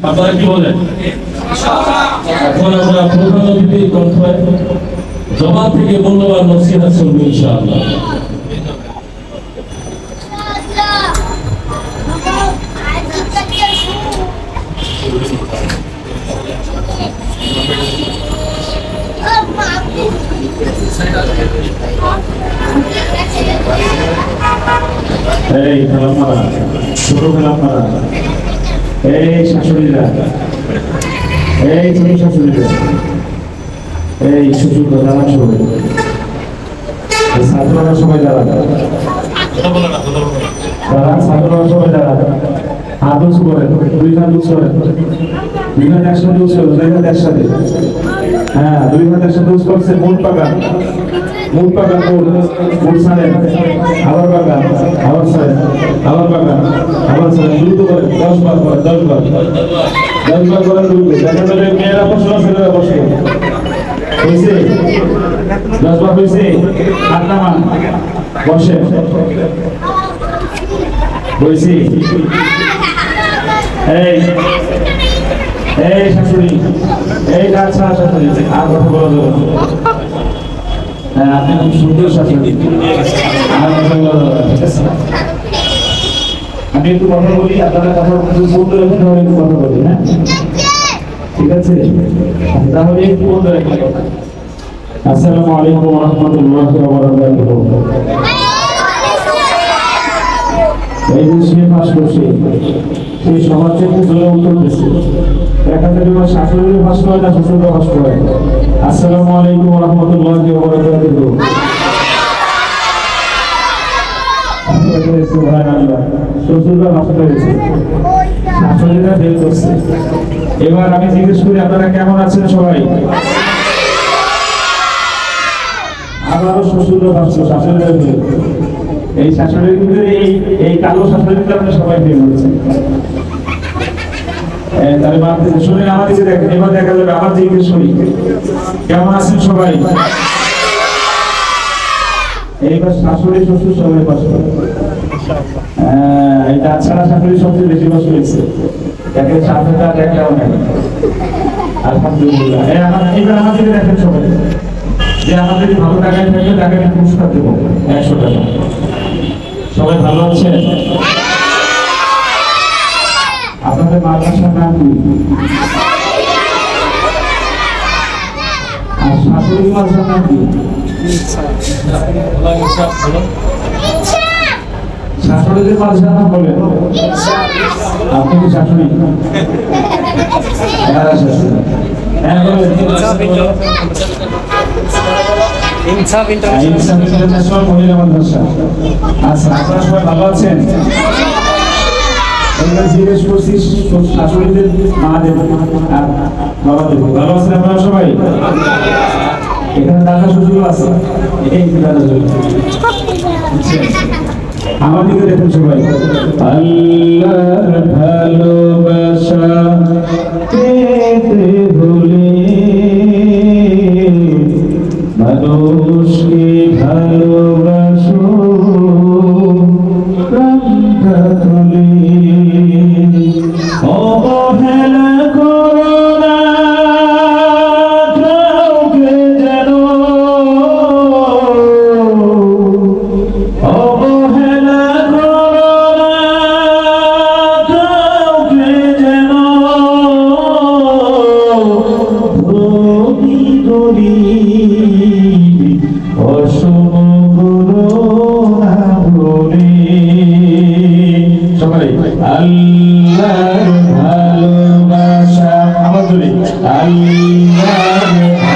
আপনারা কি বলেন? এখন আমরা প্রধান অতিথির কণ্ঠে জমা থেকে মূল্যবান নসিহত শুনবো ইনশাআল্লাহ। এই খেলামারা, ছোট খেলামারা, এই শাশুড়িরা, এই ছোট শাশুড়িরা, এই শ্বশুররা যারা সবাই, ছাত্ররা সবাই যারা ছাত্ররা সবাই যারা আদর্শ করেন, দুই হাত উৎস করেন, দুই হাত একসাথে উৎস করেন, দুই হাত একসাথে, হ্যাঁ 2 হাত একসাথে উৎস করছে। মূল পাকান, মূল পাকান, মূল ছাড়েন, আবার পাকান, আবার ছাড়েন, আবার পাকান, আবার ছাড়েন, দ্রুত করেন, 10 বার করেন, 10 বার, 10 বার করেন দ্রুত। দেখা যাবে মেয়েরা বসে, ছেলেরা বসে, হয়েছে 10 বার হয়েছে। হাত নামান, বসে, হয়েছে। এই শাশুড়ি, এই কাজ ছাড়া শাশুড়ি, আর কথা বলা যাবে না। হ্যাঁ, আপনি খুব সুন্দর শাশুড়ি, আর কথা বলা যাবে না, ঠিক আছে? আমি একটু কথা বলি, আপনারা কথা বলতে রাখেন, তাহলে একটু কথা বলি, হ্যাঁ ঠিক আছে? তাহলে একটু বলতে রাখেন। আসসালামু আলাইকুম ওয়া রাহমাতুল্লাহি ওয়া বারাকাতুহু। এই যে সে পাশ করছে, সেই সবার থেকে জোরে উত্তর দিচ্ছে। দেখা যাবে আমার শাশুড়ির ভাষ করে না শ্বশুরের ভাষ করে। আসসালামু আলাইকুম ওয়া রাহমাতুল্লাহি ওয়া বারাকাতুহু। সুবহানাল্লাহ, শ্বশুররা ভাষ করেছে, শাশুড়িরা ফেল করছে। এবার আমি জিজ্ঞেস করি, আপনারা কেমন আছেন সবাই? আবারও শ্বশুররা ভাষ, শাশুড়িরা ফেল। এই শাশুড়ির ভিতরে এই কালো শাশুড়ির কারণে সবাই ফেল হচ্ছে। তাহলে ভাবতেছে, শুনে আমার দিকে দেখেন। এবার দেখা যাবে আমার জিজ্ঞেস করি, কেমন আছেন সবাই? এইবার শাশুড়ি শ্বশুর সবাই পাশ করে। এই দাঁত ছাড়া শাশুড়ি সবচেয়ে বেশি পাশ করেছে। দেখেন সাথে দাঁত একটাও নেই, আলহামদুলিল্লাহ। এইবার আমার দিকে দেখেন সবাই, যে আমাদের ভালো টাকায় থাকলে তাকে আমি পুরস্কার দেবো 100 টাকা। সবাই ভালো আছেন? আপনাদের মাদ্রাসার নাম কি? আর শাশুড়ি মাদ্রাসার নাম কি? শাশুড়িদের মাদ্রাসার নাম বলেন। আপনি কি শাশুড়ি? হ্যাঁ বলেন। ইনসাফ ইন্টারন্যাশনাল মহিলা মাদ্রাসা। আচ্ছা, আপনারা সবাই ভালো আছেন? জিজ্ঞেস করছি শাশুড়িদের মাদের আর বাবাদের ভালো আছেন আপনারা সবাই? এখানে দাদা শ্বশুর আছে, এই দাদা শ্বশুর। আমার দিকে দেখুন সবাই। আল্লাহর ভালোবাসা পেতে হলে মানুষকে ভালোবাসো প্রাণটা তুলে, অবহেলা করো না কাউকে যেন, অবহেলা করো না কাউকে যেন, ধনী গরিব অসম করো না ভুলে। সবাই আল্লাহর ভালোবাসা, আমার জন্য আল্লাহর